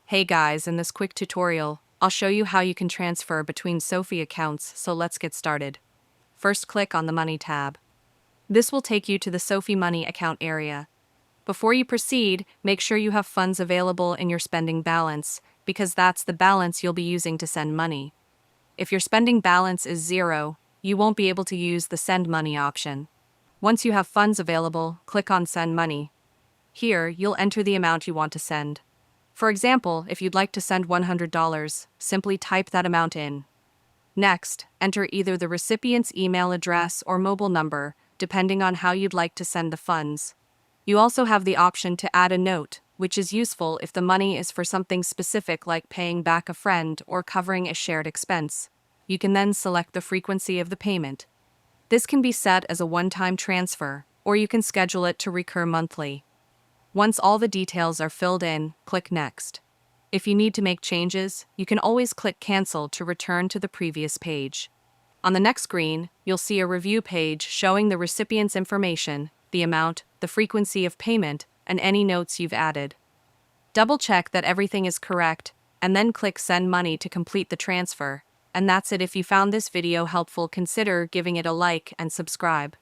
Hey guys, in this quick tutorial, I'll show you how you can transfer between Sofi accounts, so let's get started. First, click on the Money tab. This will take you to the Sofi Money account area. Before you proceed, make sure you have funds available in your spending balance, because that's the balance you'll be using to send money. If your spending balance is zero, you won't be able to use the Send Money option. Once you have funds available, click on Send Money. Here, you'll enter the amount you want to send. For example, if you'd like to send $100, simply type that amount in. Next, enter either the recipient's email address or mobile number, depending on how you'd like to send the funds. You also have the option to add a note, which is useful if the money is for something specific like paying back a friend or covering a shared expense. You can then select the frequency of the payment. This can be set as a one-time transfer, or you can schedule it to recur monthly. Once all the details are filled in, click Next. If you need to make changes, you can always click Cancel to return to the previous page. On the next screen, you'll see a review page showing the recipient's information, the amount, the frequency of payment, and any notes you've added. Double-check that everything is correct, and then click Send Money to complete the transfer. And that's it. If you found this video helpful, consider giving it a like and subscribe.